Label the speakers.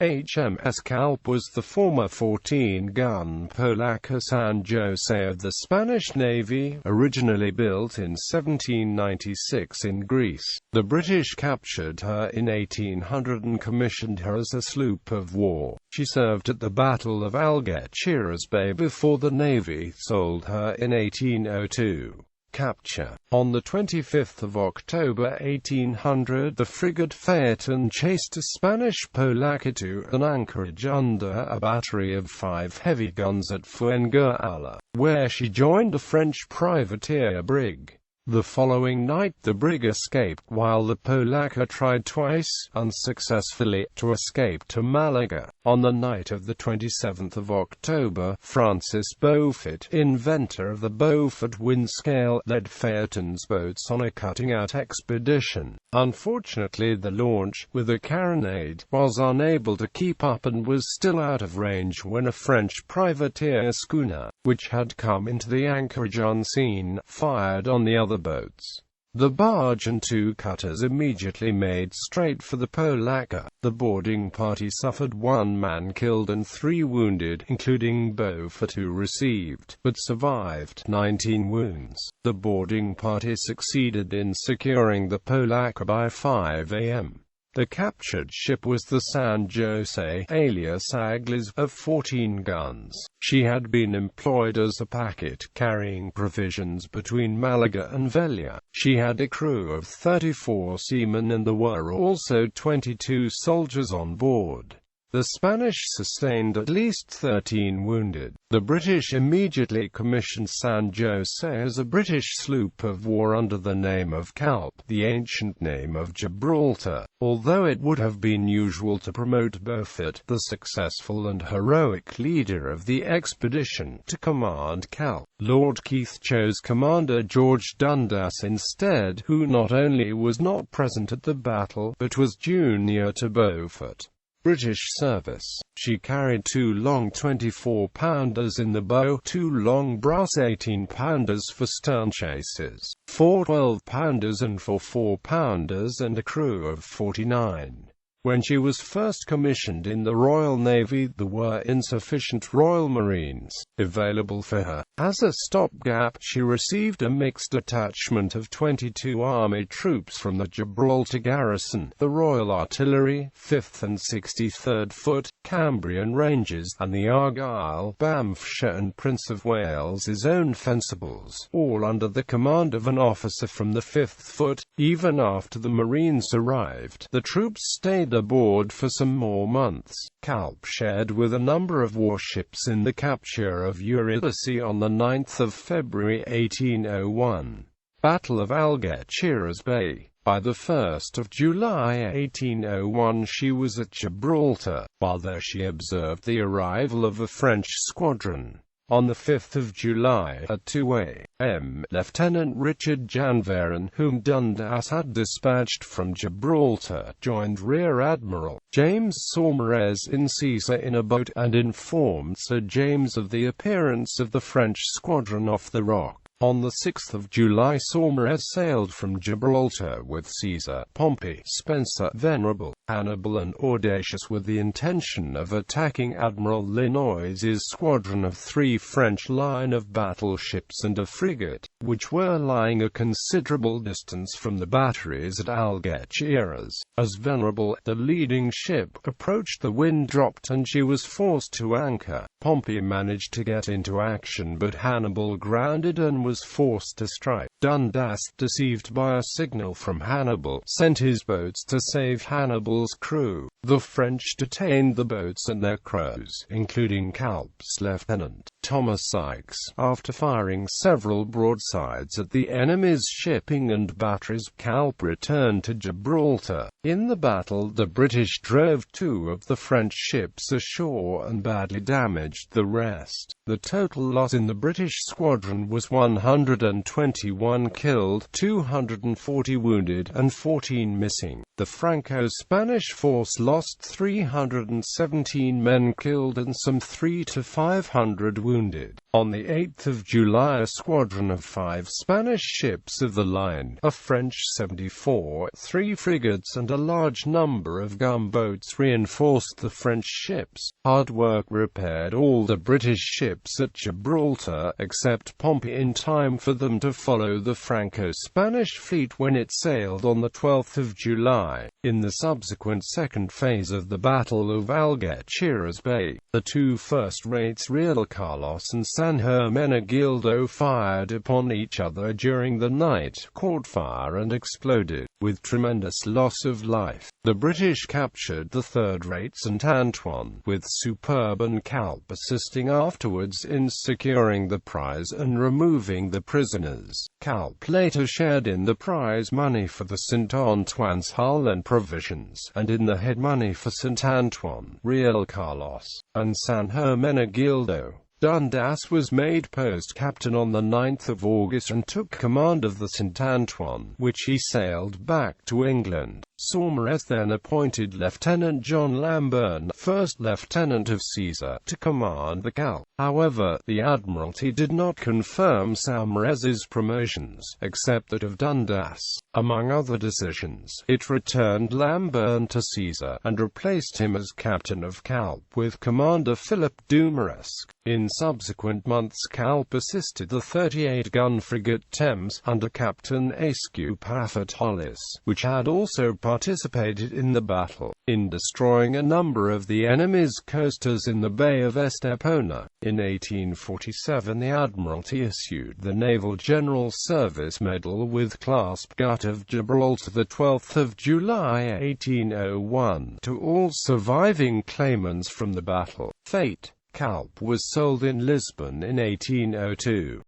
Speaker 1: HMS Calpe was the former 14-gun polacca San José of the Spanish Navy, originally built in 1796 in Greece. The British captured her in 1800 and commissioned her as a sloop of war. She served at the Battle of Algeciras Bay before the Navy sold her in 1802. Capture. On 25 October 1800, the frigate Phaeton chased a Spanish polacca to an anchorage under a battery of 5 heavy guns at Fuengirola, where she joined a French privateer brig. The following night the brig escaped, while the polacca tried twice, unsuccessfully, to escape to Malaga. On the night of 27 October, Francis Beaufort, inventor of the Beaufort wind scale, led Phaeton's boats on a cutting-out expedition. Unfortunately, the launch, with a carronade, was unable to keep up and was still out of range when a French privateer schooner, which had come into the anchorage unseen, fired on the other boats. The barge and 2 cutters immediately made straight for the polacca. The boarding party suffered 1 man killed and 3 wounded, including Beaufort, who received, but survived, 19 wounds. The boarding party succeeded in securing the polacca by 5 a.m. The captured ship was the San José, alias Aglas, of 14 guns. She had been employed as a packet, carrying provisions between Malaga and Velia. She had a crew of 34 seamen and there were also 22 soldiers on board. The Spanish sustained at least 13 wounded. The British immediately commissioned San José as a British sloop of war under the name of Calpe, the ancient name of Gibraltar. Although it would have been usual to promote Beaufort, the successful and heroic leader of the expedition, to command Calpe, Lord Keith chose Commander George Dundas instead, who not only was not present at the battle, but was junior to Beaufort. British service. She carried 2 long 24-pounders in the bow, 2 long brass 18-pounders for stern chases, 4 12-pounders and 4 4-pounders, and a crew of 49. When she was first commissioned in the Royal Navy, there were insufficient Royal Marines available for her. As a stopgap, she received a mixed detachment of 22 Army troops from the Gibraltar garrison, the Royal Artillery, 5th and 63rd Foot, Cambrian Rangers, and the Argyll, Banffshire and Prince of Wales's own Fencibles, all under the command of an officer from the 5th Foot. Even after the Marines arrived, the troops stayed aboard for some more months. Calpe shared with a number of warships in the capture of ULAN on 9 February 1801. Battle of Algeciras Bay. By 1 July 1801 she was at Gibraltar. While there she observed the arrival of a French squadron. On 5 July, at 2 a.m., Lieutenant Richard Janvaren, whom Dundas had dispatched from Gibraltar, joined Rear Admiral James Saumarez in Caesar in a boat, and informed Sir James of the appearance of the French squadron off the rock. On 6 July Saumarez sailed from Gibraltar with Caesar, Pompey, Spencer, Venerable, Hannibal and Audacious with the intention of attacking Admiral Linois's squadron of 3 French line of battleships and a frigate, which were lying a considerable distance from the batteries at Algeciras. As Venerable, the leading ship, approached, the wind dropped and she was forced to anchor. Pompey managed to get into action, but Hannibal grounded and was forced to strike. Dundas, deceived by a signal from Hannibal, sent his boats to save Hannibal's crew. The French detained the boats and their crews, including Calpe's lieutenant, Thomas Sykes. After firing several broadsides at the enemy's shipping and batteries, Calpe returned to Gibraltar. In the battle, the British drove 2 of the French ships ashore and badly damaged the rest. The total loss in the British squadron was 121 killed, 240 wounded, and 14 missing. The Franco-Spanish force lost 317 men killed and some 300 to 500 wounded. On 8 July, a squadron of 5 Spanish ships of the line, a French 74, 3 frigates and a large number of gunboats reinforced the French ships. Hard work repaired all the British ships at Gibraltar, except Pompey, in time for them to follow the Franco-Spanish fleet when it sailed on 12 July. In the subsequent second phase of the Battle of Algeciras Bay, the two first-rates Real Carlos and San Hermenegildo fired upon each other during the night, caught fire and exploded, with tremendous loss of life. The British captured the third-rate St. Antoine, with Superb and Calpe assisting afterwards in securing the prize and removing the prisoners. Calpe later shared in the prize money for the St. Antoine's hull and provisions, and in the head money for St. Antoine, Real Carlos, and San Hermenegildo. Dundas was made post captain on 9 August and took command of the St. Antoine, which he sailed back to England. Saumarez then appointed Lieutenant John Lamburn, first lieutenant of Caesar, to command the Calpe. However, the Admiralty did not confirm Saumarez's promotions, except that of Dundas. Among other decisions, it returned Lamburn to Caesar, and replaced him as captain of Calpe with Commander Philip Dumaresque. In subsequent months, Calpe assisted the 38-gun frigate Thames, under Captain Askew Paphotollis, which had also participated in the battle, in destroying a number of the enemy's coasters in the Bay of Estepona. In 1847, the Admiralty issued the Naval General Service Medal with clasp Gut of Gibraltar 12 July 1801 to all surviving claimants from the battle. Fate. Calpe was sold in Lisbon in 1802.